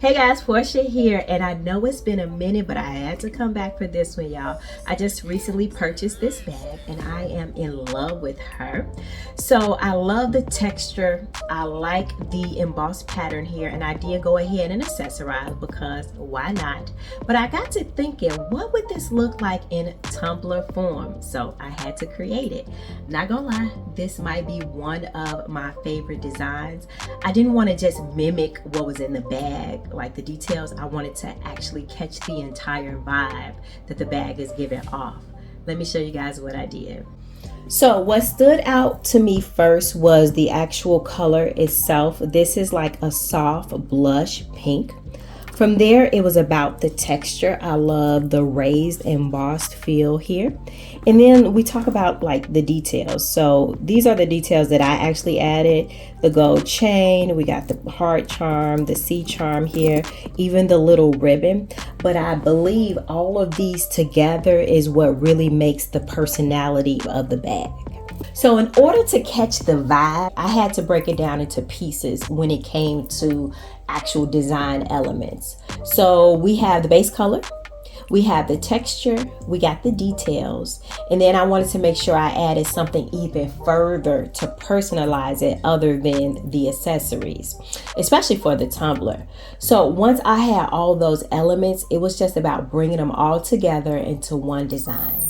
Hey guys, Portia here, and I know it's been a minute, but I had to come back for this one, y'all. I just recently purchased this bag, and I am in love with her. So I love the texture. I like the embossed pattern here, and I did go ahead and accessorize because why not? But I got to thinking, what would this look like in tumbler form? So I had to create it. Not gonna lie, this might be one of my favorite designs. I didn't want to just mimic what was in the bag, like the details. I wanted to actually catch the entire vibe that the bag is giving off. Let me show you guys what I did. So what stood out to me first was the actual color itself. This is like a soft blush pink. From there, it was about the texture. I love the raised embossed feel here. And then we talk about like the details. So these are the details that I actually added. The gold chain, we got the heart charm, the C charm here, even the little ribbon. But I believe all of these together is what really makes the personality of the bag. So in order to catch the vibe, I had to break it down into pieces when it came to actual design elements. So we have the base color, we have the texture, we got the details, and then I wanted to make sure I added something even further to personalize it other than the accessories, especially for the tumbler. So once I had all those elements, it was just about bringing them all together into one design.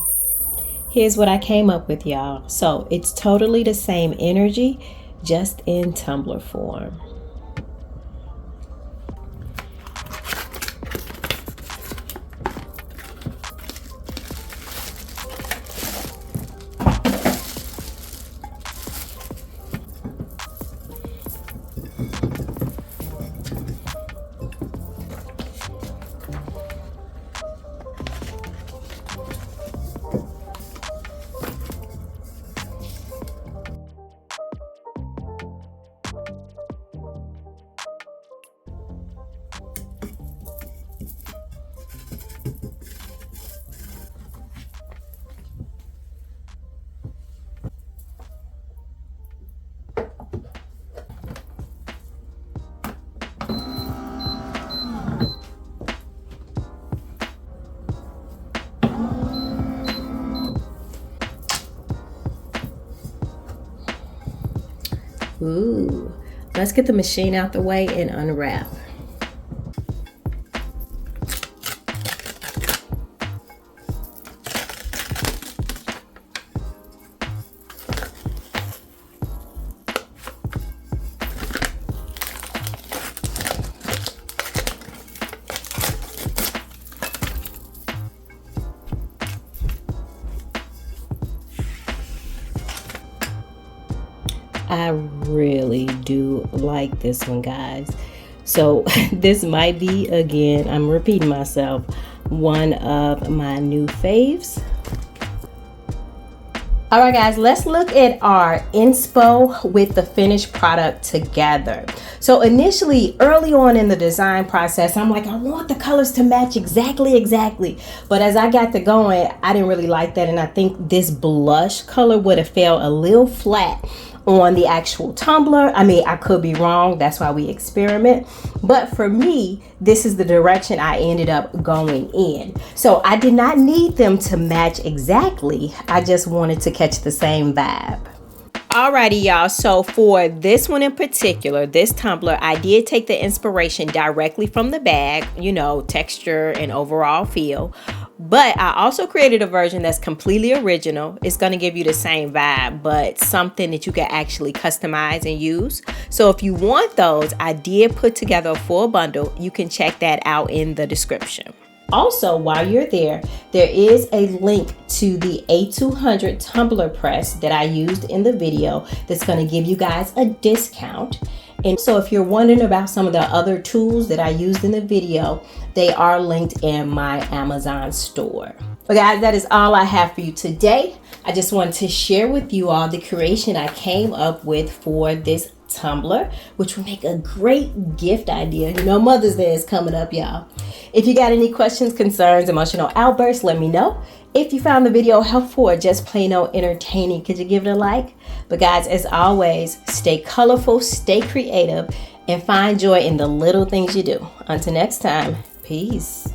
Here's what I came up with, y'all. So it's totally the same energy, just in tumbler form. Ooh, let's get the machine out the way and unwrap. I really do like this one, guys. So this might be, again, I'm repeating myself, one of my new faves. All right, guys, let's look at our inspo with the finished product together. So initially, early on in the design process, I'm like, I want the colors to match exactly. But as I got to going, I didn't really like that. And I think this blush color would have felt a little flat on the actual tumbler. I mean, I could be wrong. That's why we experiment. But for me, this is the direction I ended up going in. So I did not need them to match exactly. I just wanted to catch the same vibe. Alrighty, y'all, so for this one in particular, this tumbler, I did take the inspiration directly from the bag, you know, texture and overall feel. But I also created a version that's completely original. It's going to give you the same vibe, but something that you can actually customize and use. So if you want those, I did put together a full bundle. You can check that out in the description. Also, while you're there is a link to the A200 tumbler press that I used in the video that's going to give you guys a discount. And so if you're wondering about some of the other tools that I used in the video, they are linked in my Amazon store. But guys, that is all I have for you today. I just wanted to share with you all the creation I came up with for this tumbler, which will make a great gift idea. You know, Mother's Day is coming up, y'all. If you got any questions, concerns, emotional outbursts, let me know. If you found the video helpful or just plain old entertaining, could you give it a like? But guys, as always, stay colorful, stay creative, and find joy in the little things you do. Until next time, peace.